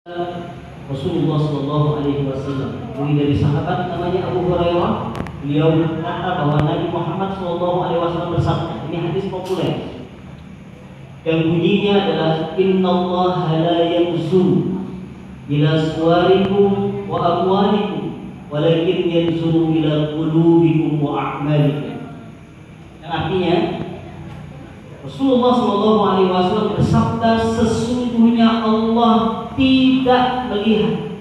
Rasulullah Shallallahu Alaihi Wasallam. Ini dari sahabat namanya Abu Hurairah. Beliau berkata bahwa Nabi Muhammad Shallallahu Alaihi Wasallam bersabda. Ini hadis populer. Yang bunyinya adalah Innallaha la yanzuru ila suwarikum wa amwalikum, walakin yanzuru ila qulubikum wa a'malikum. Yang artinya Rasulullah Shallallahu Alaihi Wasallam bersabda, sesungguhnya Allah tidak melihat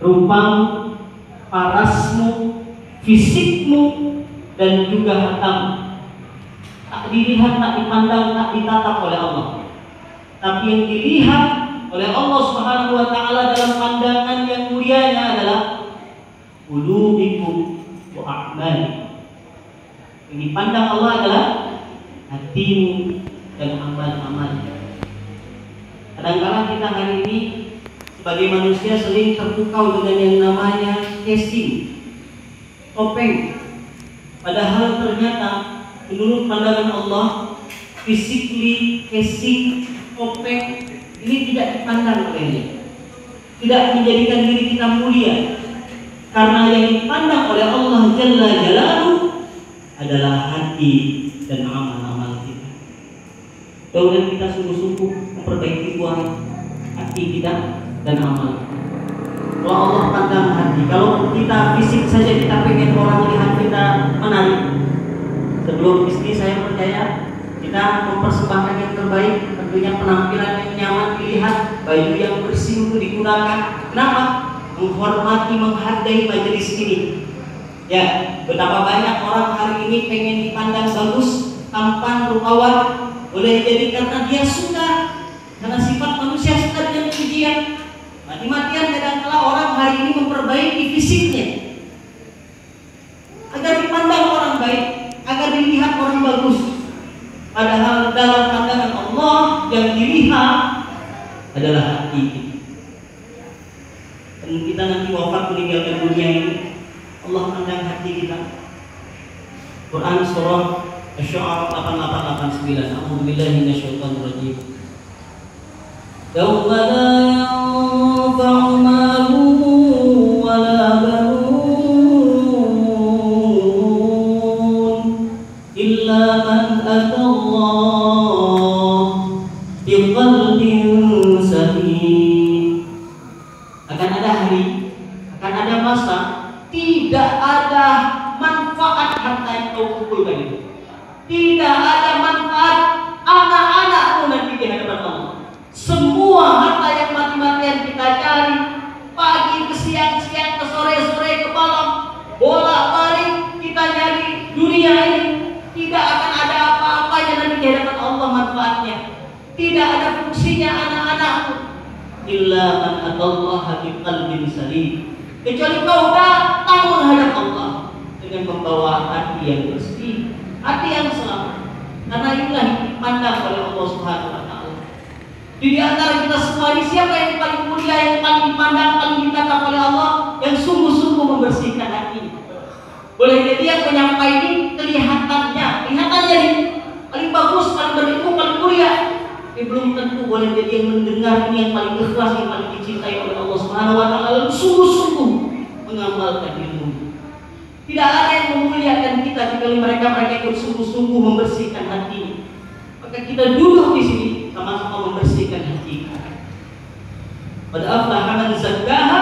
rupamu, parasmu, fisikmu, dan juga hartamu. Tak dilihat, tak dipandang, tak ditatap oleh Allah. Tapi yang dilihat oleh Allah Subhanahu wa Ta'ala dalam pandangan yang mulianya adalah qulubikum wa a'malikum. Yang dipandang Allah adalah hatimu dan amal-amalnya. Kadang-kadang kita hari ini sebagai manusia sering terpukau dengan yang namanya casing, topeng. Padahal ternyata menurut pandangan Allah, physically casing, topeng ini tidak dipandang olehnya, tidak menjadikan diri kita mulia. Karena yang dipandang oleh Allah Jalla Jalaluhu adalah hati dan amal-amal kita. Kemudian kita sungguh-sungguh memperbaiki hati kita dan amal. Kalau Allah pandang hati, kalau kita fisik saja kita pengen orang lihat kita menarik. Sebelum istri saya percaya, kita mempersembahkan yang terbaik, tentunya penampilan yang nyaman dilihat, baju yang bersih untuk digunakan. Kenapa? Menghormati, menghargai majelis ini. Ya, betapa banyak orang hari ini pengen dipandang bagus, tampan, rupawan. Boleh jadi karena dia suka, karena sifat manusia suka dengan pujian. Mati-matian kadang-kala orang hari ini memperbaiki fisiknya agar dipandang orang baik, agar dilihat orang bagus. Padahal dalam pandangan Allah yang dilihat adalah hati kita. Dan kita nanti wafat meninggalkan dunia ini, Allah pandang hati kita. Quran surah Asy-Syu'ara 88-89. A'udzubillahi minasyaitonir rajim. Yauma la yanfa'u malun wa la banun illa man atallaha biqalbin salim. Akan ada hari, akan ada masa tidak ada manfaat harta yang kau kumpulkan itu. Tidak ada manfaat anak-anakmu nanti di hadapan Allah. Semua harta yang mati-matian kita cari, pagi ke siang, siang ke sore, sore ke malam, bolak-balik kita nyari dunia ini, tidak akan ada apa-apanya nanti di hadapan Allah manfaatnya. Tidak ada fungsinya anak-anakmu. Illa man atallaha biqalbin salim. Kecuali kau datang menghadap Allah dengan membawa hati yang bersih, hati yang selamat. Karena inilah yang dipandang oleh Allah Subhanahu wa Ta'ala. Di antara kita semua ini, siapa yang paling mulia, yang paling dipandang, paling ditatap oleh Allah, yang sungguh-sungguh membersihkan hati. Boleh jadi yang penyampai ini kelihatannya ini paling bagus, paling berilmu, paling mulia. Tapi belum tentu boleh jadi yang mendengar ini yang paling ikhlas, yang paling dicintai oleh Allah Subhanahu wa Ta'ala, sungguh-sungguh mengamalkan ilmu. Tidak ada yang memuliakan kita kecuali mereka yang bersungguh-sungguh membersihkan hati. Maka kita duduk di sini sama-sama membersihkan hati kita. Qad aflaha man zakkaha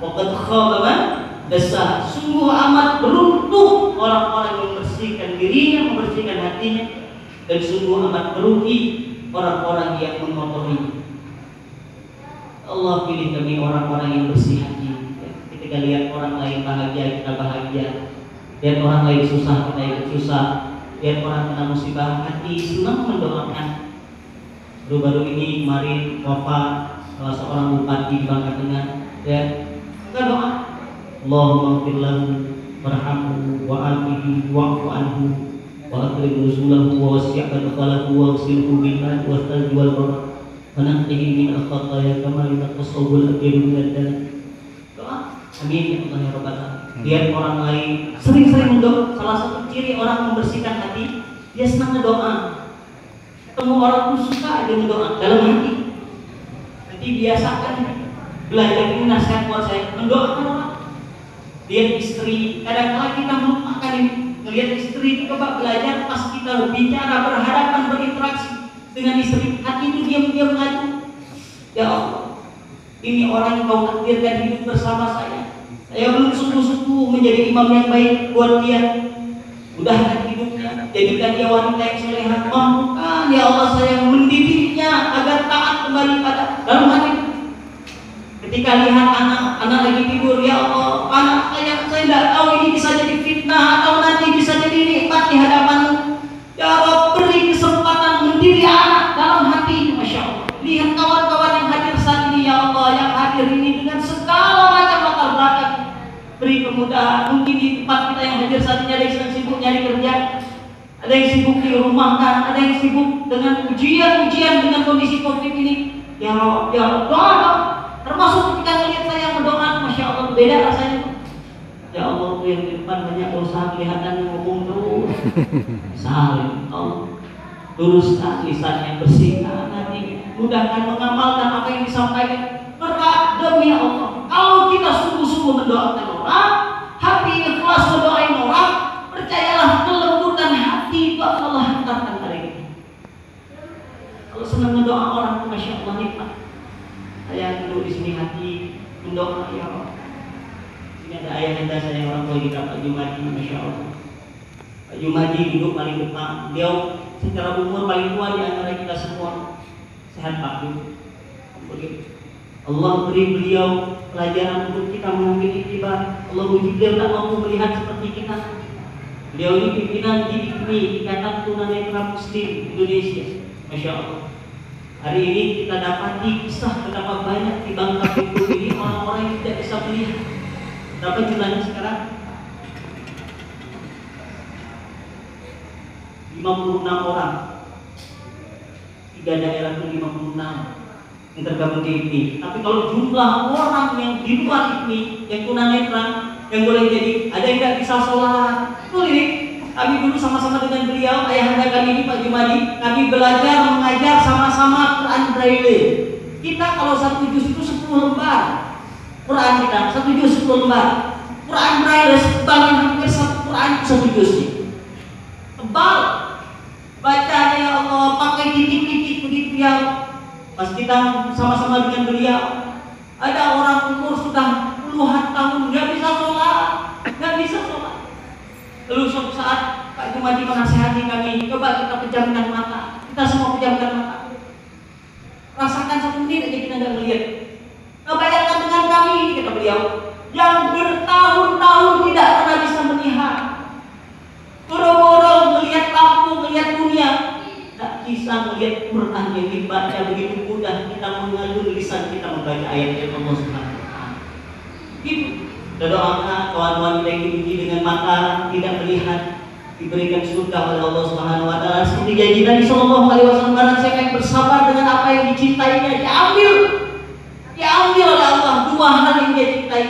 wa qad khaba man dassaha. Sungguh amat beruntung orang-orang yang membersihkan dirinya, membersihkan hatinya, dan sungguh amat merugi orang-orang yang mengotorinya. Allah pilih kami orang-orang yang bersih hati. Ketika lihat orang lain bahagia, kita bahagia. Lihat orang lain susah, kita ikut susah. Lihat orang kena musibah, hati senang mendoakan. Baru-baru ini kemarin wafat salah seorang bupati di Bangka Tengah. Ya, kita doa. Allahumma ighfir lahu warhamhu wa'afihi wa'fu anhu wa akrim nuzulahu wa wasi' madkhalahu wa ghsilhu bil ma'i wa thalji wal barad wa naqqihi min al-khataaya kama yunqqa thawbul abyadu min ad-danas. Amin ya Allah ya Rabbal Alamin. Lihat orang lain sering-sering mendoa. Salah satu ciri orang membersihkan hati, dia senang berdoa. Ketemu orang pun suka dia berdoa dalam hati. dibiasakan belajar ini nasihat buat saya mendoakan orang. Lihat istri, kadang-kadang kita melupakan ini. Ngelihat istri, coba belajar pas kita bicara, berhadapan, berinteraksi dengan istri, hati itu diam-diam ngadu. Ya Allah, ini orang yang kau takdirkan hidup bersama saya. Saya belum sungguh-sungguh menjadi imam yang baik buat dia. Mudahkan hidupnya, jadikan dia wanita yang solehah. Mampukan ya Allah saya mendidiknya agar taat kembali pada dalam hati. Ketika lihat anak lagi tidur, ya Allah, anak saya tidak tahu ini bisa jadi fitnah atau nanti bisa jadi nikmat di hadapan-Mu. Ya Allah, beri kesempatan mendidik anak dalam hati, Masya Allah. Lihat kawan-kawan yang hadir saat ini, ya Allah, yang hadir ini dengan segala macam latar belakang. Beri kemudahan. Mungkin di tempat kita yang hadir saat ini ada yang sibuk nyari kerja, ada yang sibuk di rumah kan, ada yang sibuk dengan ujian dengan kondisi COVID ini. Ya Allah, ya Allah, doa. Termasuk ketika melihat saya berdoa, Masya Allah, beda rasanya. Ya Allah, yang di depan banyak dosa, kelihatan ngomong terus. Salim, Allah, luruskan lisan yang bersih, hati, mudahkan mengamalkan apa yang disampaikan. Berat demi Allah. Kalau kita sungguh-sungguh mendoakan orang, hati ikhlas mendoain orang, percayalah kelembutan hati itu akan Allah hantarkan pada kita. Kalau senang mendoa orang, Masya Allah, nikmat. Saya duduk di sini hati mendoa, ya Allah. Ini ada ayah anda saya, orang tua kita Pak Jumadi, Masya Allah. Pak Jumadi duduk paling depan. Beliau secara umur paling tua di antara kita semua. Sehat Pak Jum. Allah beri beliau pelajaran untuk kita mengambil iktibar. Allah uji beliau tak mampu melihat seperti kita. Beliau ini pimpinan di Ikatan Tunanetra Muslim Indonesia, Masya Allah. Hari ini kita dapati kisah betapa banyak di Bangka Belitung ini orang-orang yang tidak bisa melihat. Berapa jumlahnya sekarang? 56 orang. 3 daerah itu 56 yang tergabung di ini. Tapi kalau jumlah orang yang di luar ini, yang tunanetra, yang boleh jadi ada yang tidak bisa sholat. Tuh ini, kami dulu sama-sama dengan beliau, ayahanda kami ini Pak Jumadi, kami belajar mengajar sama-sama Quran Braille. Kita kalau satu juz itu 10 lembar. Quran kita satu juz 10 lembar. Quran Braille tebal hampir satu Quran satu juz. Tebal. Bacanya ya Allah pakai titik-titik begitu ya. Pas kita sama-sama dengan beliau, ada orang umur sudah puluhan tahun nggak bisa sholat, nggak bisa sholat. Lalu suatu saat Pak Jumadi menasihati kami, coba kita pejamkan mata, kita semua pejamkan mata. Rasakan 1 menit aja kita nggak melihat. Nah, bayangkan dengan kami ini, kata beliau, yang bertahun-tahun tidak pernah bisa melihat, boro-boro melihat lampu, melihat dunia, tak bisa melihat Quran yang dibaca begitu mudah. Kita mengalun lisan kita membaca ayat-ayat Allah Subhanahu wa Ta'ala. Gitu. Doa kawan-kawan kita yang diuji dengan mata tidak melihat, diberikan surga oleh Allah Subhanahu wa Ta'ala. Seperti janji Nabi Sallallahu Alaihi Wasallam, barang siapa yang bersabar dengan apa yang dicintainya, diambil oleh Allah 2 hal yang dia cintai.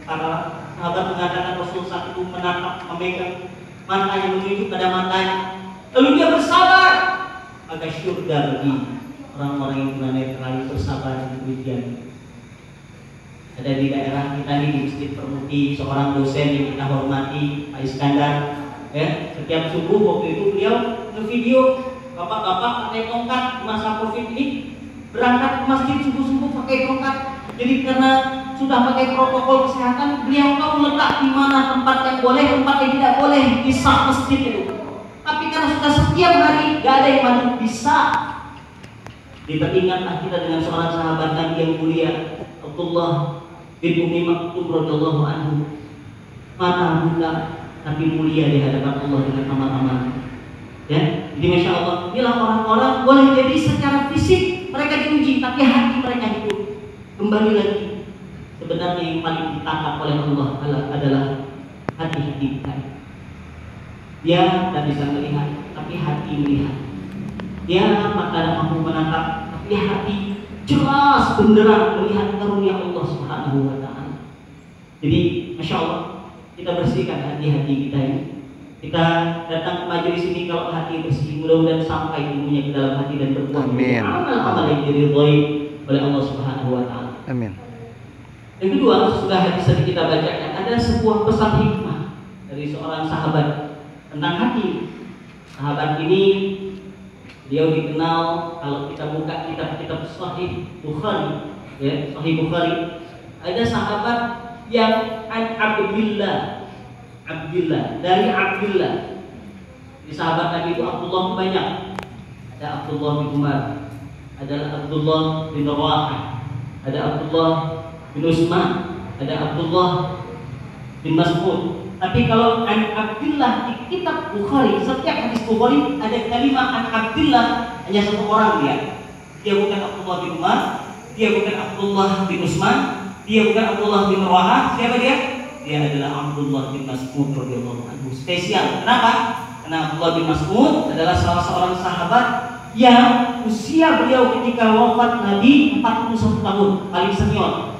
Para sahabat mengatakan Rasul saat itu menatap, memegang matanya, menuju pada matanya, lalu dia bersabar, maka surga bagi orang-orang yang tunanetra bersabar demikian. Ada di daerah kita di Masjid Permuti, seorang dosen yang kita hormati, Pak Iskandar. Ya, setiap subuh waktu itu beliau ngevideo bapak-bapak pakai tongkat di masa COVID ini berangkat ke masjid subuh-subuh pakai tongkat. Jadi karena sudah pakai protokol kesehatan, beliau tahu letak di mana tempat yang boleh, tempat yang tidak boleh di sak masjid itu. Tapi karena sudah setiap hari gak ada yang maju bisa. Diteringatlah kita dengan seorang sahabat Nabi yang mulia, Abdullah bin Umi Maktum radhiyallahu anhu. Mata buta tapi mulia di hadapan Allah dengan amal-amal. Ya, jadi Masya Allah, inilah orang-orang boleh jadi secara fisik mereka diuji, tapi hati mereka hidup. Kembali lagi, sebenarnya yang paling ditangkap oleh Allah adalah hati-hati kita. Dia tidak bisa melihat, tapi hati melihat. Dia mata tidak mampu menatap, tapi hati jelas benderang melihat karunia Allah Subhanahu wa Ta'ala. Jadi Masya Allah, kita bersihkan hati-hati kita ini. Kita datang ke majelis ini kalau hati bersih, mudah-mudahan sampai ilmunya ke dalam hati dan berbuah amal-amal yang diridhoi oleh Allah Subhanahu wa taala. Amin. Yang kedua, sudah hadis tadi kita bacakan, ada sebuah pesan hikmah dari seorang sahabat tentang hati. Sahabat ini beliau dikenal, kalau kita buka kitab-kitab Sahih Bukhari, ya, Sahih Bukhari, ada sahabat yang Abdullah dari Abdullah. Di sahabat Nabi itu Abdullah banyak. Ada Abdullah bin Umar, ada Abdullah bin Rawahah, ada Abdullah bin Utsman, ada Abdullah bin Mas'ud. Tapi kalau an Abdullah di kitab Bukhari, setiap hadis Bukhari ada kalimat an Abdullah, hanya satu orang dia. Dia bukan Abdullah bin Umar, dia bukan Abdullah bin Utsman, dia bukan Abdullah bin Rawahah. Siapa dia? Dia adalah Abdullah bin Mas'ud radhiyallahu anhu. Spesial. Kenapa? Karena Abdullah bin Mas'ud adalah salah seorang sahabat yang usia beliau ketika wafat Nabi 41 tahun, paling senior.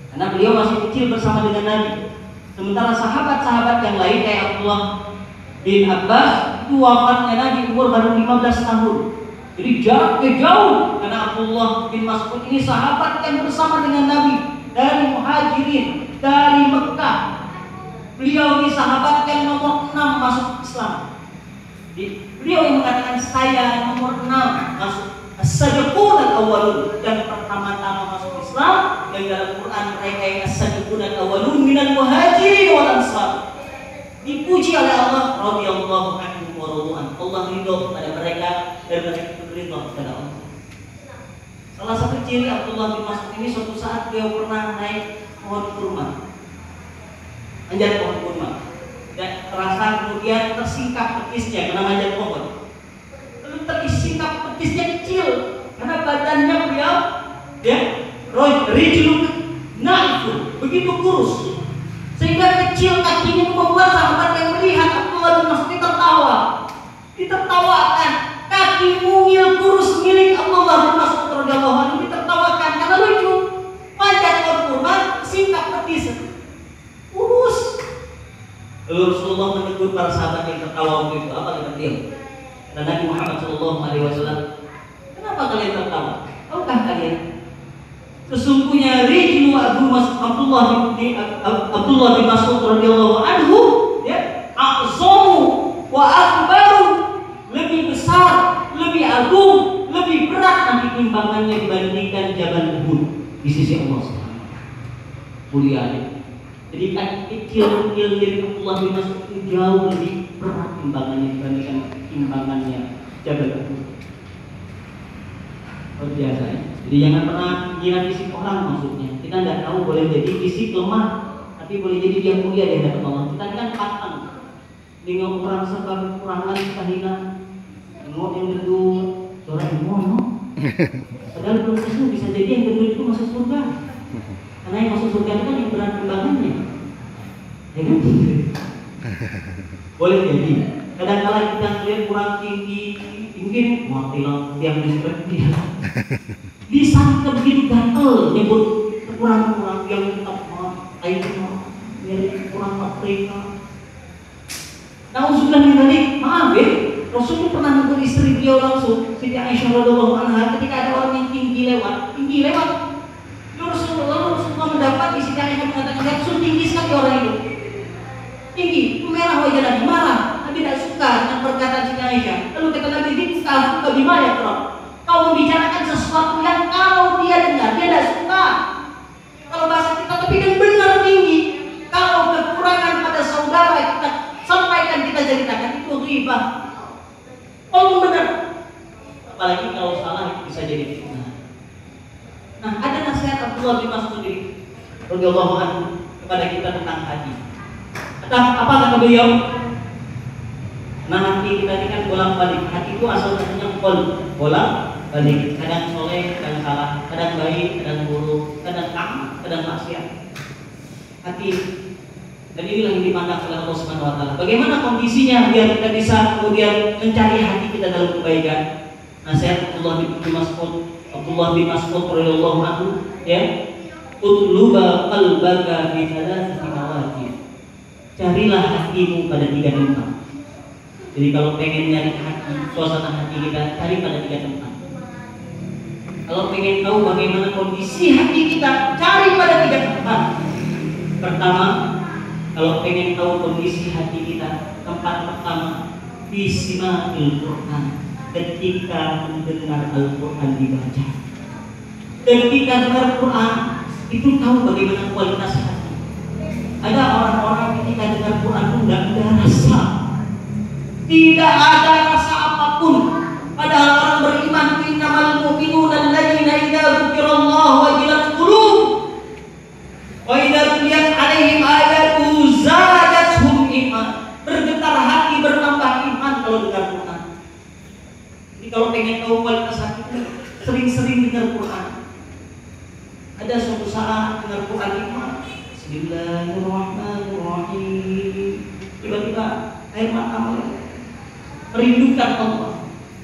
Karena beliau masih kecil bersama dengan Nabi. Sementara sahabat-sahabat yang lain kayak Abdullah bin Abbas itu wafatnya Nabi umur baru 15 tahun. Jadi jaraknya jauh, karena Abdullah bin Mas'ud ini sahabat yang bersama dengan Nabi dari Muhajirin, dari Mekah. Beliau ini sahabat yang nomor 6 masuk Islam. Beliau yang mengatakan saya nomor 6 masuk as-sabiqun al-awwalun, dan pertama-tama masuk Islam, yang dalam Quran mereka yang as-sabiqun al-awwalun minal muhajirin wal ansar. Dipuji oleh Allah radhiyallahu anhu wa radwan. Allah ridho kepada mereka dan mereka ridho kepada Allah. Salah satu ciri Abdullah bin Mas'ud ini, suatu saat beliau pernah naik pohon kurma, manjat pohon kurma, dan terasa kemudian tersingkap petisnya karena manjat pohon. Lalu tersingkap petisnya kecil karena badannya beliau, ya, rijlun naifun, begitu kurus, sehingga kecil kakinya membuat sahabat yang melihat Abdullah bin Mas'ud tertawa. Ditertawakan, kaki mungil kurus milik Abdullah bin Mas'ud radhiyallahu anhu ditertawakan karena lucu. Manjat pohon kurma, singkap petis, kurus. Lalu Rasulullah menegur para sahabat yang tertawa waktu itu. Apa kata beliau? Dan Nabi Muhammad SAW, kenapa kalian tertawa? Tahukah kalian sesungguhnya rijlu Abdullah bin Mas'ud radhiyallahu anhu, ya, a'zamu wa akbaru, lebih besar, lebih agung, lebih berat nanti timbangannya dibandingkan Jabal Uhud di sisi Allah SWT. Mulianya. Jadi kan kecil-kecil dari Abdullah bin Mas'ud itu jauh lebih berat timbangannya dibandingkan timbangannya Jabal Uhud. Luar biasa ya. Jadi jangan pernah kira fisik orang, maksudnya. Kita tidak tahu, boleh jadi fisik lemah, tapi boleh jadi dia mulia di hadapan Allah. Kita kan patang. Dengan orang serba kekurangan kita hina. Tengok yang gendut, orang yang mono. Padahal belum tentu, bisa jadi yang gendut itu masuk surga. Karena yang masuk surga itu kan yang berat timbangannya. Ya kan? Boleh jadi. Kadang-kadang kita lihat kurang tinggi, mungkin matilah tiang listrik dia. Disangka begitu gatel, nyebut kurang-kurang yang tetap airnya, kurang Afrika. Nah, sudah mengenai, maaf ya, Rasulullah pernah menegur istri beliau langsung, Siti Aisyah radhiyallahu anha, ketika ada orang yang tinggi lewat. Rasulullah mendapat Siti Aisyah mengatakan, Rasul tinggi sekali orang itu, tinggi, merah wajah Nabi, marah. Nabi tidak suka dengan perkataan Siti Aisyah. Lalu kata Nabi, kita suka gimana ya, kau membicarakan sesuatu yang kalau dia dengar, dia tidak suka. Kalau bahasa kita, tapi yang benar tinggi. Kalau kekurangan pada saudara kita sampaikan, kita ceritakan, itu ghibah. Kalau benar, apalagi kalau salah, itu bisa jadi fitnah. Nah, ada nasihat Abdullah bin Mas'ud radhiyallahu anhu kepada kita tentang hati. Apa kata beliau? Nah, hati kita ini kan bolak-balik. Hati itu asal katanya bolak-balik. Kadang soleh, kadang salah, kadang baik, kadang buruk, kadang taat, kadang maksiat. Hati. Dan inilah yang dipandang oleh Allah Subhanahu wa taala. Bagaimana kondisinya biar kita bisa kemudian mencari hati kita dalam kebaikan? Nasihat Abdullah bin Mas'ud radhiyallahu anhu, ya. Utluba qalbaka fi thalathati mawaqif. Carilah hatimu pada 3 tempat. Jadi kalau pengen nyari hati, suasana hati kita, cari pada 3 tempat. Kalau pengen tahu bagaimana kondisi hati kita, cari pada 3 tempat. Pertama, kalau pengen tahu kondisi hati kita, tempat pertama Bismillahil Quran. Ketika mendengar Al-Quran dibaca, ketika dengar Quran itu tahu bagaimana kualitas hati. Ada orang-orang ketika dengar Quran itu tidak ada rasa, tidak ada rasa apapun. Padahal orang beriman, innamal mu'minuna alladzina idza dzukirallahu wajilat qulubuhum wa idza tuliyat 'alaihim ayatuhu zadatuhum iman. Bergetar hati, bertambah iman kalau dengar Quran. Jadi kalau pengen tahu kualitas hati, sering-sering dengar Quran. Ada suatu saat dengar Quran itu, Bismillahirrahmanirrahim, tiba-tiba air mata merindukan Allah.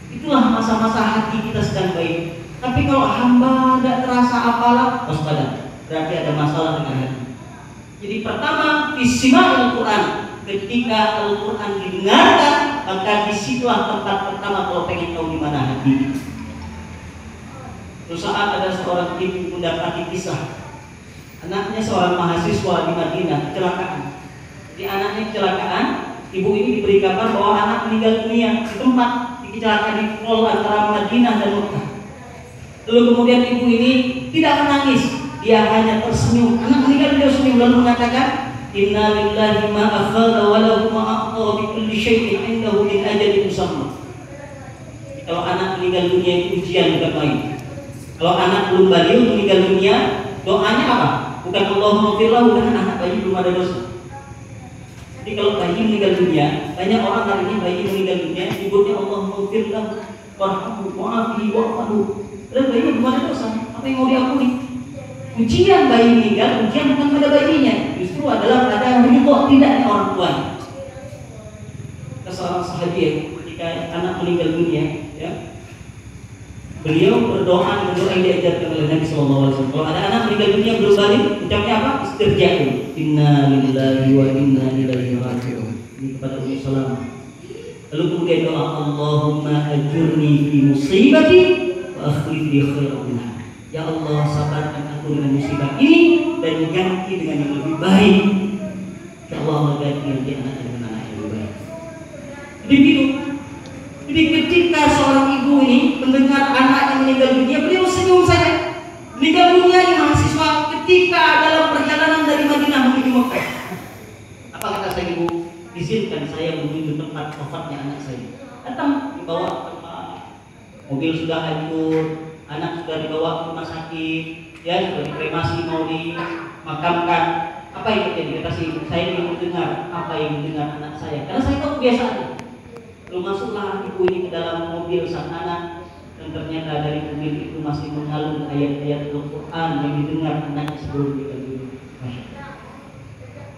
Itulah masa-masa hati kita sedang baik. Tapi kalau hamba tidak terasa apalah, waspada, berarti ada masalah dengan hati. Jadi pertama, Bismillahil Quran. Ketika Al-Quran didengarkan, maka disitulah tempat pertama kalau pengen tahu di mana hati. Suatu saat ada seorang ibu mendapati kisah anaknya seorang mahasiswa di Madinah kecelakaan. Di anaknya kecelakaan, ibu ini diberi kabar bahwa anak meninggal dunia di tempat di kecelakaan di tol antara Madinah dan Mekah. Lalu kemudian ibu ini tidak menangis, dia hanya tersenyum. Anak meninggal dia senyum lalu mengatakan, Inna lillahi ma akhadha wa lahu ma a'ta bi kulli syai'in 'indahu min ajalin musamma. Kalau anak meninggal dunia itu ujian bukan main. Kalau anak belum balighah meninggal dunia, doanya apa? Bukan Allahumma ighfir lahu, dan anak bayi belum ada dosa. Jadi kalau bayi meninggal dunia, banyak orang hari ini bayi meninggal dunia nyebutnya Allahumma ighfir lahu warhamhu wa'afihi wa'fu. Dan bayi belum ada dosa, apa yang mau diampuni? Ujian bayi meninggal, ujian bukan pada bayinya, justru adalah pada ridho tidaknya orang tua. Seorang sahabat ketika anak meninggal dunia, ya, beliau berdoa dengan doa yang diajarkan oleh Nabi SAW. Kalau ada anak meninggal dunia belum balik, ucapnya apa? Istirja'u, Inna lillahi wa inna ilaihi raji'un. Ini kepada Nabi SAW. Lalu kemudian doa, Allahumma ajurni fi musibati wa akhlif li khairan minha. Ya Allah, sabarkan aku dengan musibah ini dan ganti dengan yang lebih baik. Ya Allah, ganti anak dengan anak yang lebih baik. Begitu. Jadi ketika seorang ibu ini mendengar anaknya meninggal dunia, beliau senyum saja. Meninggal dunia ini mahasiswa ketika dalam perjalanan dari Madinah menuju Mekah. Apa kata sang ibu? Izinkan saya menuju tempat wafatnya anak saya. Datang dibawa ke tempat, mobil sudah hancur, anak sudah dibawa ke rumah sakit, ya sudah dikremasi mau dimakamkan. Apa yang terjadi? Kata si ibu, saya ingin mendengar apa yang didengar anak saya, karena saya tahu kebiasaannya. Lalu masuklah ibu ini ke dalam mobil sang anak, dan ternyata dari mobil itu masih mengalun ayat-ayat Al-Quran yang didengar anaknya sebelum meninggal dunia.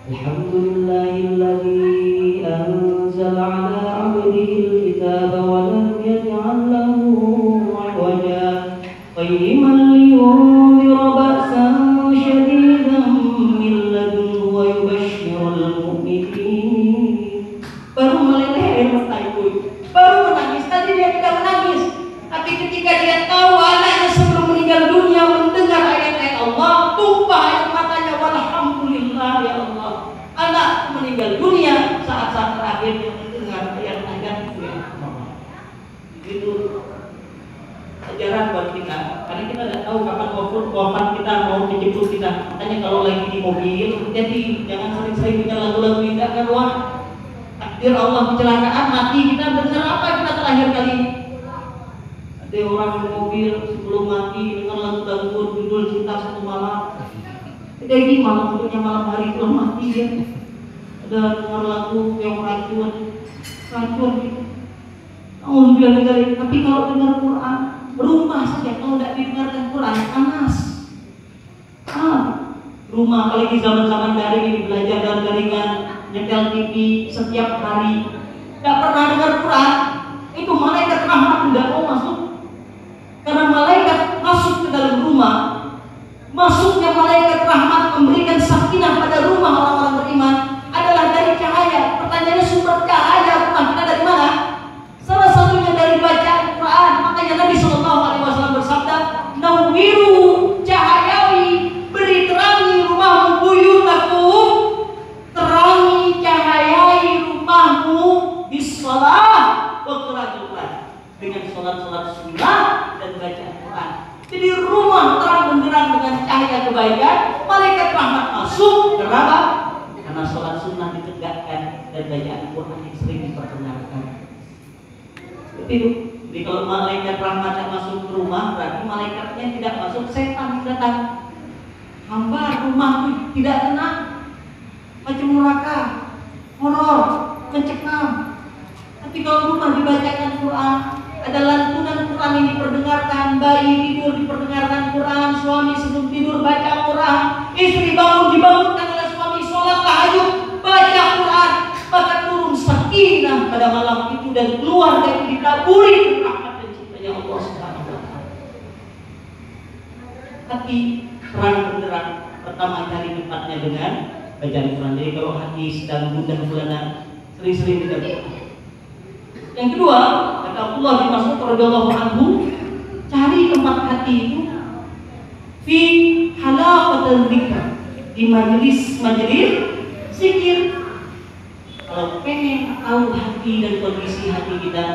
Alhamdulillahilladzi anzala ala 'abdihi al-kitaba wa lam yaj'al lahu 'iwaja qayyiman liyunzira ba'san shadidan min ladunhu wa yubashshiral mu'minin. Baru meleleh air mata ibu, baru menangis. Tadi dia tidak menangis, tapi ketika dia tahu anaknya sebelum meninggal dunia mendengar ayat-ayat Allah, tumpah air matanya. Walhamdulillah ya Allah, anak meninggal dunia saat-saat terakhir dia mendengar ayat-ayat ya Allah. Itu ajaran buat kita, karena kita tidak tahu kapan wafat kita mau dijemput kita. Makanya kalau lagi di mobil, jadi jangan sering-sering punya lagu-lagu indah kan, wah takdir Allah kecelakaan mati, kita dengar apa kita terakhir kali? Ada orang di mobil sebelum mati dengar lagu dangdut judul Cinta Satu Malam. Jadi malam untuknya malam hari itu mati dia. Ada dengar lagu yang racun gitu. Alhamdulillah kali. Tapi kalau dengar Quran berubah saja. Kalau tidak didengarkan Quran panas. Rumah apalagi zaman-zaman daring ini, belajar dalam jaringan, nyetel TV setiap hari, tidak pernah dengar Quran, itu malaikat rahmat tidak mau masuk. Karena malaikat masuk ke dalam rumah, masuknya malaikat rahmat memberikan sakinah pada rumah orang-orang beriman adalah dari cahaya. Pertanyaannya, sumber cahaya rumah kita dari mana? Salah satunya dari bacaan Quran. Makanya Nabi SAW bersabda, dengan cahaya kebaikan, malaikat rahmat masuk. Kenapa? Karena sholat sunnah ditegakkan dan bacaan Quran yang sering diperdengarkan. Itu. Jadi kalau malaikat rahmat yang masuk ke rumah, berarti malaikatnya tidak masuk, setan datang. Hamba rumahku tidak tenang, macam neraka, horor, mencekam. Tapi kalau rumah dibacakan Quran, ada lantunan Quran yang diperdengarkan, bayi tidur diperdengarkan Quran, suami sebelum tidur baca Quran, istri bangun dibangunkan oleh suami sholat tahajud baca Quran, maka turun sakinah pada malam itu dan keluarga itu ditaburi rahmat dan cintanya Allah Subhanahu wa taala. Hati terang benderang, pertama cari tempatnya dengan bacaan Quran. Jadi kalau hati sedang gundah gulana, sering-sering kita berdoa. Yang kedua, kata Abdullah bin Mas'ud radhiyallahu anhu, cari tempat hati itu fi halaqatil dzikr, di majelis zikir. Kalau pengen tahu hati dan kondisi hati kita,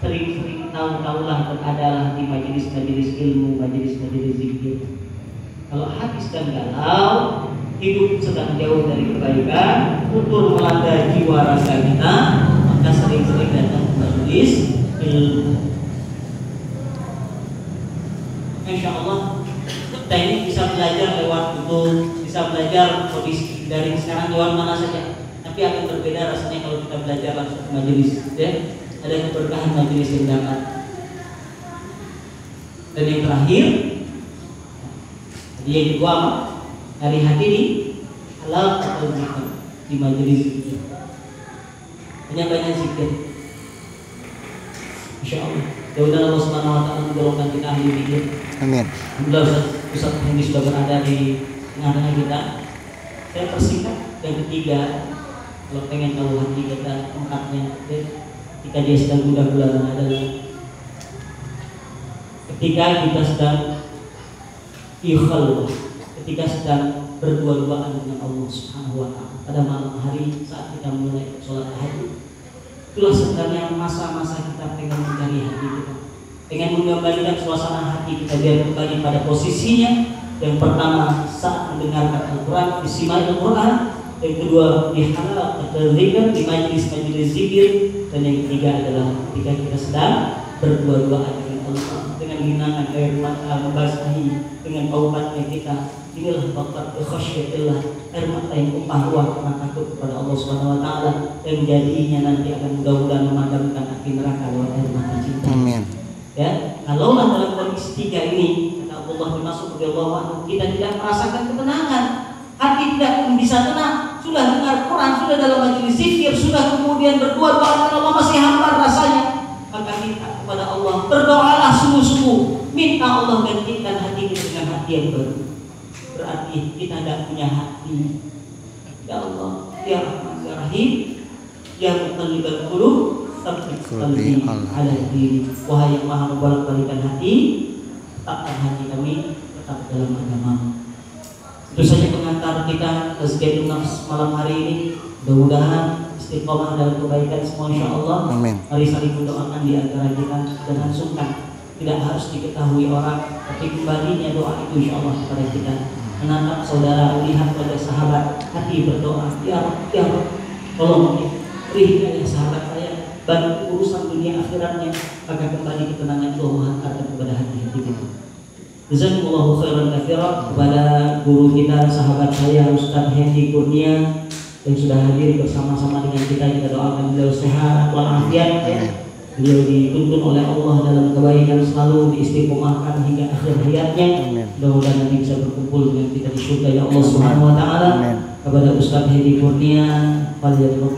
sering-sering tahulah beradalah di majelis-majelis ilmu, majelis-majelis zikir. Kalau hati sedang galau, hidup sedang jauh dari kebaikan, futur melanda jiwa rasa kita, maka sering-sering datang ke majelis ilmu. Insya Allah kita ini bisa belajar lewat buku, bisa belajar kondisi dari sekarang lewat mana saja. Tapi akan berbeda rasanya kalau kita belajar langsung ke majelis, ya. Ada keberkahan majelis yang dapat. Dan yang terakhir, yang kedua, dari hati ini halal atau zikir di majelis zikir. Banyak zikir. Insyaallah. Mudah-mudahan Allah Subhanahu wa taala menggolongkan kita ahli zikir. Amin. Alhamdulillah Ustaz ini sudah berada di tengah-tengah kita. Saya persingkat yang ketiga, kalau pengen tahu hati kita tempatnya, ketika dia sedang gundah-gulana adalah ketika kita sedang ikhlal, ketika sedang berdua-duaan dengan Allah Subhanahu wa taala pada malam hari saat kita mulai sholat tahajud. Itulah sebenarnya masa-masa kita pengen mencari hati kita, pengen mengembalikan suasana hati kita biar kembali pada posisinya. Yang pertama saat mendengarkan Al-Quran, disimak Al-Quran. Yang kedua di halal atau zikir, di majelis-majelis zikir. Dan yang ketiga adalah ketika kita sedang berdua-duaan dengan Allah, dengan hinangan air mata membasahi dengan taubatnya kita. Inilah bakat khasyatillah, air mata yang tumpah ruah karena takut kepada Allah Subhanahu wa taala, yang jadinya nanti akan mudah-mudahan memadamkan api neraka lewat air mata cinta. Amin. Ya, kalaulah dalam kondisi tiga ini, kata Abdullah bin Mas'ud radhiyallahu anhu, kita tidak merasakan ketenangan, hati tidak bisa tenang, sudah dengar Quran, sudah dalam majelis zikir, sudah kemudian berdua-dua dengan Allah masih hambar rasanya, maka minta kepada Allah, berdoalah sungguh-sungguh, minta Allah gantikan hati kita dengan hati yang baru. Berarti kita tidak punya hati. Ya Allah, ya Rahman ya Rahim, ya Muqallibal Qulub, tsabbit qalbi ala dini. Wahai yang Maha membolak-balikan hati, tetapkan hati kami tetap dalam agama. Itu saja pengantar kita tazkiyatun nafs malam hari ini. Mudah-mudahan istiqomah dalam kebaikan semua insyaallah. Amin. Mari saling mendoakan di antara kita, jangan sungkan. Tidak harus diketahui orang, tapi kembalinya doa itu insyaallah kepada kita. Menatap saudara, lihat pada sahabat, hati berdoa, ya Rabb, ya Rabb, tolong beri hidayah sahabat saya, bantu urusan dunia akhiratnya, maka kembali ketenangan itu Allah hantarkan kepada hati-hati kita. Jazakumullahu khairan katsiran kepada guru kita, sahabat saya Ustaz Hendy Kurnia yang sudah hadir bersama-sama dengan kita doakan beliau sehat walafiat ya. Beliau dituntun oleh Allah dalam kebaikan, selalu diistiqomahkan hingga akhir hayatnya. Mudah-mudahan nanti bisa berkumpul dengan kita di surga ya Allah Subhanahu wa taala. Kepada Ustaz Hendy Kurnia, fadhilul